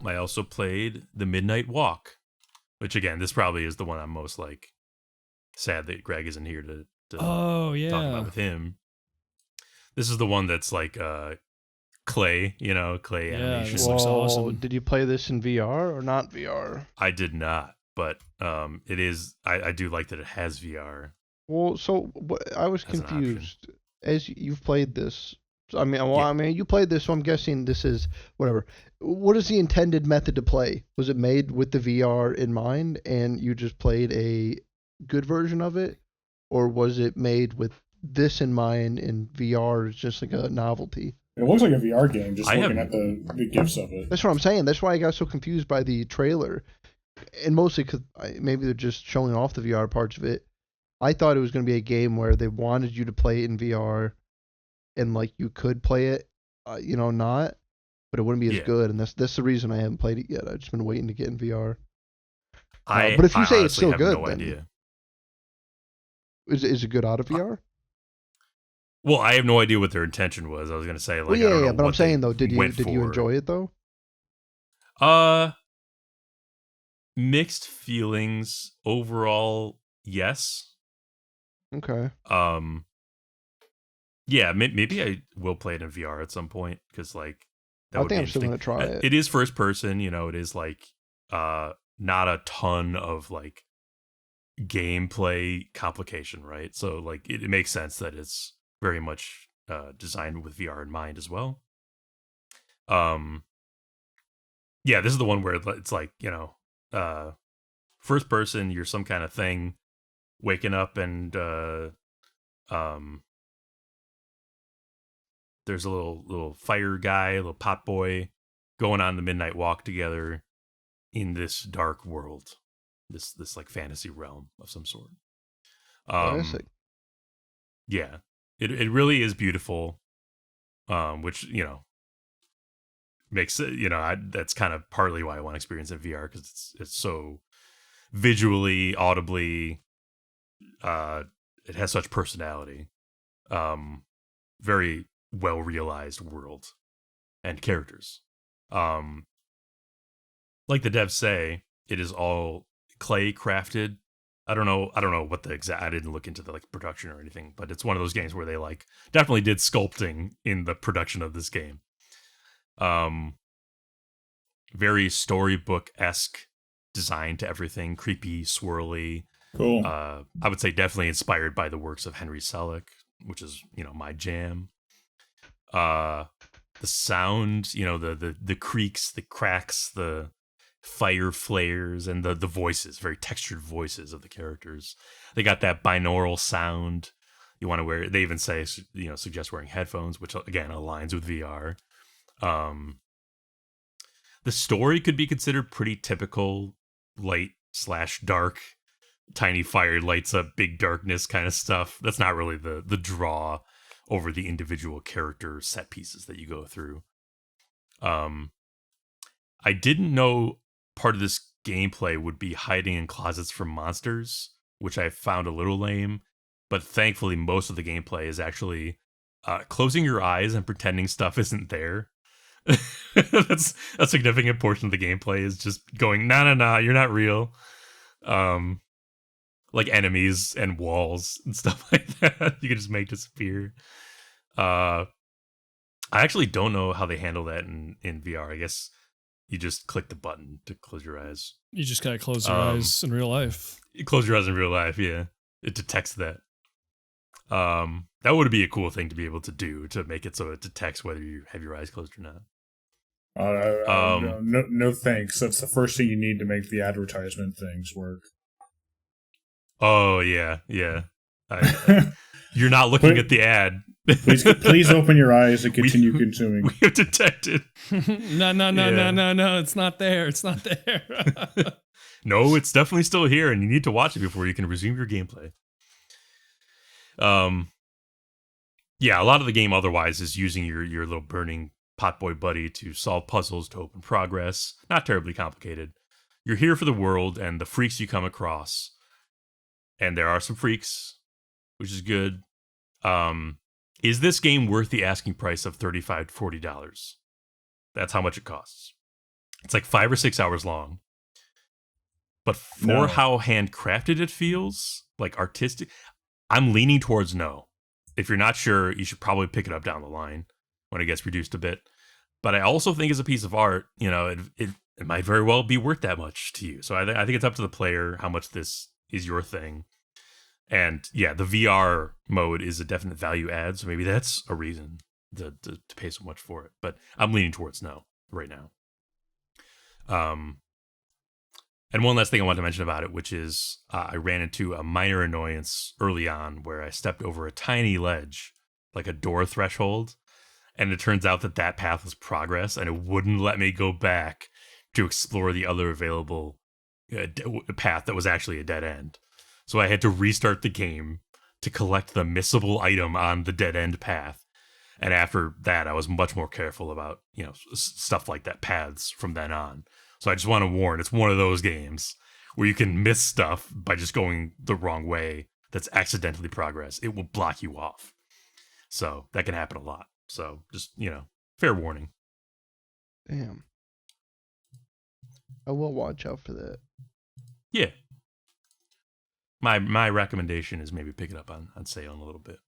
I also played The Midnight Walk, which again, this probably is the one I'm most like sad that Greg isn't here to Oh talk about yeah. with him. This is the one that's like clay, clay Yeah, this animation. looks Well, awesome. did you play this in VR or not VR? I did not, but it is. I do like that it has VR Well, so I was as an option. confused. As you've played this, Yeah, you played this, so I'm guessing this is whatever. What is the intended method to play? Was it made with the VR in mind, and you just played a good version of it, or was it made with this in mind, and VR is just like a novelty? It looks like a VR game just I have. looking at the gifs of it. That's what I'm saying. That's why I got so confused by the trailer, and mostly because maybe they're just showing off the VR parts of it. I thought it was going to be a game where they wanted you to play it in VR, and like you could play it, not, but it wouldn't be as Yeah, good. And that's the reason I haven't played it yet. I've just been waiting to get in VR. I But if you I say it's honestly still have good, no then idea. is it good out of Uh, VR? Well, I have no idea what their intention was. I was gonna say Well, like I don't yeah, know but I'm what they saying though, went did you for. enjoy it though? Uh, Mixed feelings overall. Yes. Okay. Um, yeah, maybe I will play it in VR at some point because like that I would think be I'm still interesting. going to try it. It is first person, it is like not a ton of like gameplay complication, right? So like it makes sense that it's very much designed with VR in mind as well. Um, yeah, this is the one where it's like first person, you're some kind of thing waking up and um there's a little fire guy, a little pot boy going on the midnight walk together in this dark world, this like fantasy realm of some sort. Classic. Yeah, it really is beautiful. Which makes it, that's kind of partly why I want to experience in VR because it's so visually, audibly, it has such personality. Very well realized world and characters. Um, like the devs say, it is all clay crafted. I don't know what the exact. I didn't look into the like production or anything, but it's one of those games where they like definitely did sculpting in the production of this game. Um, Very storybook esque design to everything, creepy, swirly. Cool. I would say definitely inspired by the works of Henry Selick, which is my jam. The sound, the creaks, the cracks, the fire flares, and the voices, very textured voices of the characters. They got that binaural sound. You want to wear. They even say suggest wearing headphones, which again aligns with VR. The story could be considered pretty typical light/dark. Tiny fire lights up big darkness kind of stuff. That's not really the draw over the individual character set pieces that you go through. I didn't know part of this gameplay would be hiding in closets from monsters, which I found a little lame. But thankfully, most of the gameplay is actually closing your eyes and pretending stuff isn't there. That's a significant portion of the gameplay is just going, nah, you're not real. Like enemies and walls and stuff like that you can just make disappear. I actually don't know how they handle that in VR. I guess you just click the button to close your eyes. You just gotta close your eyes in real life. You close your eyes in real life, yeah. It detects that. That would be a cool thing to be able to do to make it so it detects whether you have your eyes closed or not. No thanks. That's the first thing you need to make the advertisement things work. Oh yeah. You're not looking at the ad. please open your eyes and continue consuming. We have detected. No, it's not there. It's not there. No, it's definitely still here, and you need to watch it before you can resume your gameplay. Yeah, a lot of the game otherwise is using your little burning potboy buddy to solve puzzles to open progress. Not terribly complicated. You're here for the world and the freaks you come across. And there are some freaks, which is good. Is this game worth the asking price of $35 to $40? That's how much it costs. It's like 5 or 6 hours long. But for No. how handcrafted it feels, like artistic, I'm leaning towards no. If you're not sure, you should probably pick it up down the line when it gets reduced a bit. But I also think as a piece of art, it might very well be worth that much to you. So I think it's up to the player how much this is your thing. And yeah, the VR mode is a definite value add. So maybe that's a reason to pay so much for it. But I'm leaning towards no right now. And one last thing I want to mention about it, which is I ran into a minor annoyance early on where I stepped over a tiny ledge, like a door threshold. And it turns out that path was progress, and it wouldn't let me go back to explore the other available path that was actually a dead end. So I had to restart the game to collect the missable item on the dead end path. And after that, I was much more careful about, stuff like that, paths from then on. So I just want to warn, it's one of those games where you can miss stuff by just going the wrong way that's accidentally progress. It will block you off. So that can happen a lot. So just, fair warning. Damn. I will watch out for that. Yeah. My recommendation is maybe pick it up on sale in a little bit.